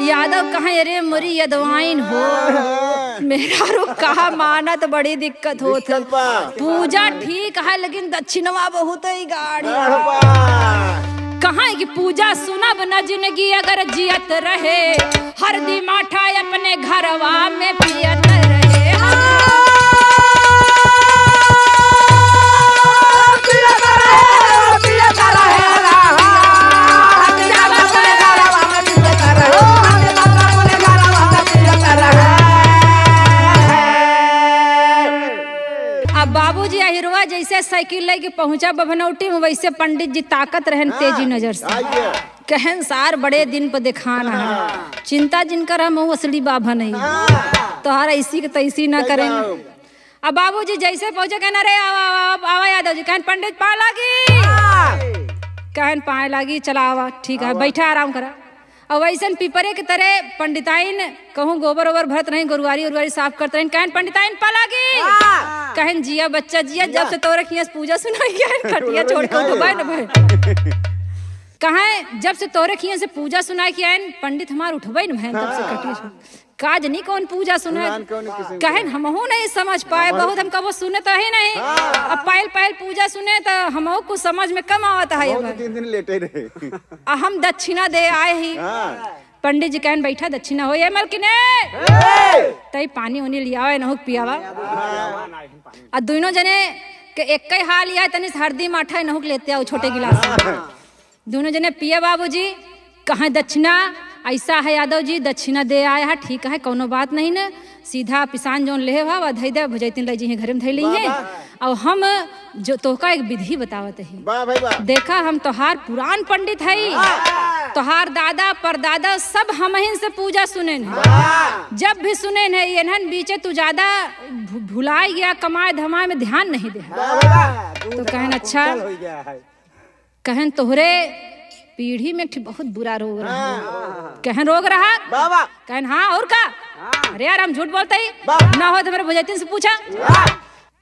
यादव कहाँ अरे मुरी यदवाइन हो मेरा रुख कहा मानत बड़ी दिक्कत होत। पूजा ठीक है लेकिन दक्षिणवा बहुत ही गाड़ी। कहाँ की पूजा सुनब न जिंदगी अगर जियत रहे। हरदी माठा अपने घरवा में पियत रहे। अब बाबूजी अहिरवा जैसे साइकिल लेके पहुंचा बभनौटी में वैसे पंडित जी ताकत रहन तेजी नजर से। कहन सार बड़े दिन पर दिखाना है। चिंता जिनकर हम असली बाबा नहीं तोहार ऐसी के तैसी ना करें। अब बाबूजी जैसे पहुंचे कहना रे आवा यादव जी। कहन पंडित पाए लागी। कहन पाए लागी चला आवा ठीक है बैठा आराम करा। और वैसे पिपरे की तरह पंडिताइन कहूँ गोबर ओबर भरत रही गोरुआरी उरुआरी साफ करते रही। कहन पंडिताइन पा लागी। कहन जिया बच्चा जिया जब से तोरे खिया पूजा सुनाई कहन खटिया छोड़ के उठबे न भाई। कहें जब से तोरे खिया से पूजा सुनाई कि आइन पंडित हमार उठबे न भाई तब से खटिया काज नहीं कौन पूजा सुना। कहन हमहू नहीं समझ पाए बहुत हम कबो सुने तो ही नहीं। अब पहल पूजा सुने तो हमहू कुछ समझ में कम आवत है। 3 दिन लेटे रहे। हम दक्षिणा दे आए ही। पंडित जी कहन बैठा दक्षिणा हो ये मलकिने तई पानी उनी लियावा नहु पियावा। आ दोनों जने के एक ही हाल या तनी हरदी माठा नहु लेते आओ छोटे गिलास में। दोनों जने पिए बाबूजी। कहाँ दक्षिणा ऐसा है यादव जी दक्षिणा दे आया है ठीक है कोनो बात नहीं न। सीधा पिसान जोन ले भाव धई दे भजैतिन ले जी घर में धई ली है। और हम जो तोका एक विधि बतावत है। देखा हम तोहार पुरान पंडित है। तोहार दादा परदादा सब हमहिन से पूजा सुने हैं। जब भी सुने हैं इन्हन बीचे तू ज्यादा भुलाई गया कमाए धमाए में ध्यान नहीं दे। तो कहन अच्छा कहन तोहरे पीढ़ी में बहुत बुरा रोग रहा। कहन रोग रहा कहन हाँ और का। अरे यार हम झूठ बोलते ही ना हो तो मेरे भजैतिन से पूछा।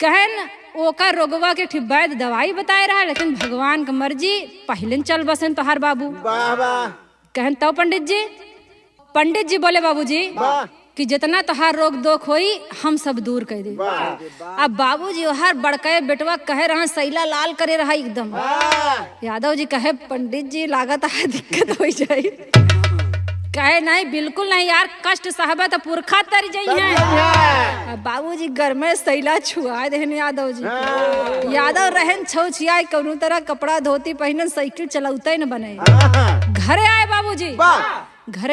कहन ओका रोगवा के वैद्य दवाई बताए रहा लेकिन भगवान की मर्जी पहले चल बसन तोहार बाबू। कहन तो पंडित जी बोले बाबूजी कि जितना तोहार रोग दोख होई हम सब दूर कर दे। अब बाबूजी ओहार बड़का बेटवा कहे रहा सैला लाल करे रहा एकदम। यादव जी कहे पंडित जी लागत है दिक्कत हो जाए। कहे नहीं बिल्कुल नहीं यार कष्ट सहबे तो पुरखा तर जाई है। बाबूजी घर में सैला छुआ देन यादव जी। यादव रहन छौ छिया कौनो तरह कपड़ा धोती पहनन साइकिल चलाउते न बने। घरे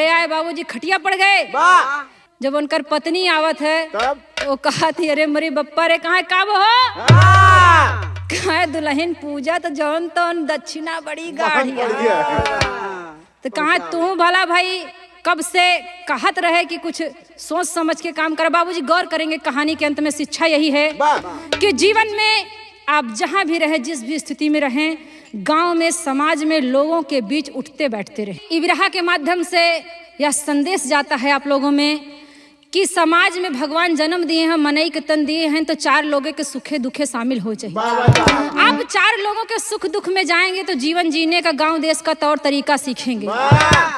आए बाबूजी खटिया पड़ गए। जब उनकर पत्नी आवत है वो कहा थी अरे मरी बप्पा रे कहाँ काब हो। कहा दुल्हन पूजा तो जौन तौन दक्षिणा बड़ी गाढ़ी। तो कहा तू भला भाई कब से कहत रहे कि कुछ सोच समझ के काम कर। बाबूजी गौर करेंगे कहानी के अंत में शिक्षा यही है कि जीवन में आप जहाँ भी रहे जिस भी स्थिति में रहें गांव में समाज में लोगों के बीच उठते बैठते रहे। इब्राह के माध्यम से यह संदेश जाता है आप लोगों में कि समाज में भगवान जन्म दिए हैं मनई के तन दिए हैं तो 4 लोगों के सुखे दुखे शामिल हो चाहिए। आप 4 लोगों के सुख दुख में जाएंगे तो जीवन जीने का गांव देश का तौर तरीका सीखेंगे।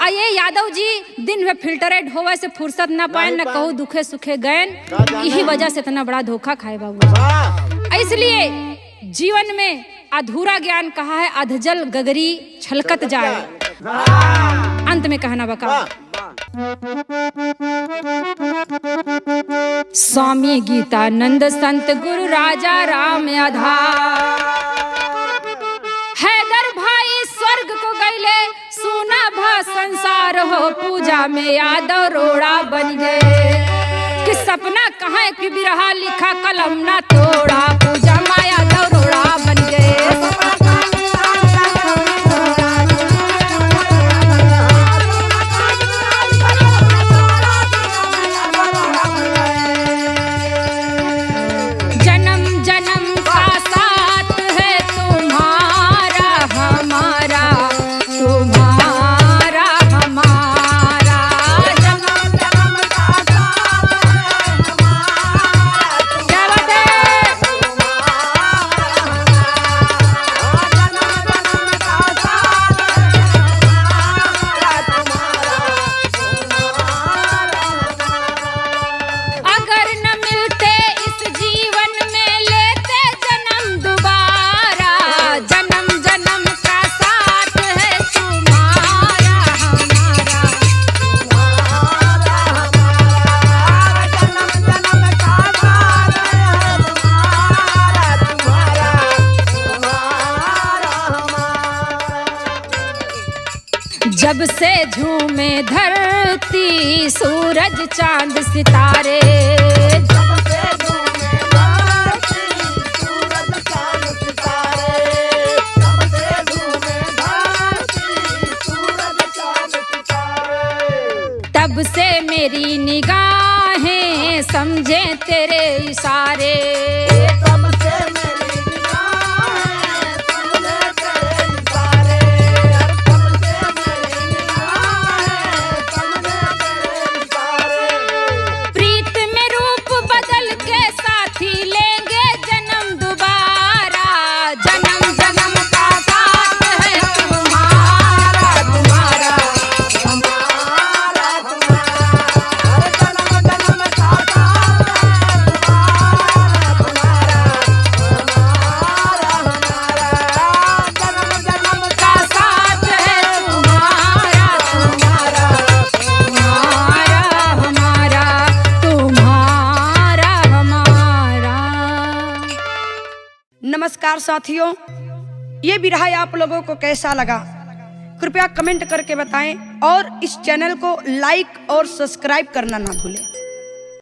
ये यादव जी दिन में फिल्टरेड होवे से फुर्सत न पाए न कहूँ दुखे सुखे गए। यही वजह से इतना बड़ा धोखा खाए बाबू। इसलिए जीवन में अधूरा ज्ञान कहा है अधजल गगरी छलकत जाए। अंत में कहना बका स्वामी गीतानंद संत गुरु राजा राम आधार है बोले सुना भा संसार हो, पूजा में यादव रोड़ा बन गए। कि सपना कहाँ कि बिरहा लिखा कलम ना तोड़ा, पूजा में यादव रोड़ा बन गए। जब से झूमे धरती सूरज चांद सितारे, जब से झूमे धरती सूरज चांद सितारे, जब से झूमे धरती सूरज चांद सितारे, तब से मेरी निगाहें समझे तेरे इशारे। तब से मेरी निगाहें समझे तेरे इशारे, तब से मेरी निगाहें समझे तेरे इशारे। प्रीत में रूप बदल के साथी लेंगे जन्म दोबारा, जन्म जन्म का साथ है तुम्हारा तुम्हारा। तुम्हारा तुम्हारा, हर जन्म जन्म का साथ है तुम्हारा तुम्हारा, हमारा जन्म जन्म का साथ है तुम्हारा तुम्हारा, तुम्हारा हमारा तुम्हारा हमारा। नमस्कार साथियों, ये बिरहा आप लोगों को कैसा लगा कृपया कमेंट करके बताएं और इस चैनल को लाइक और सब्सक्राइब करना ना भूलें।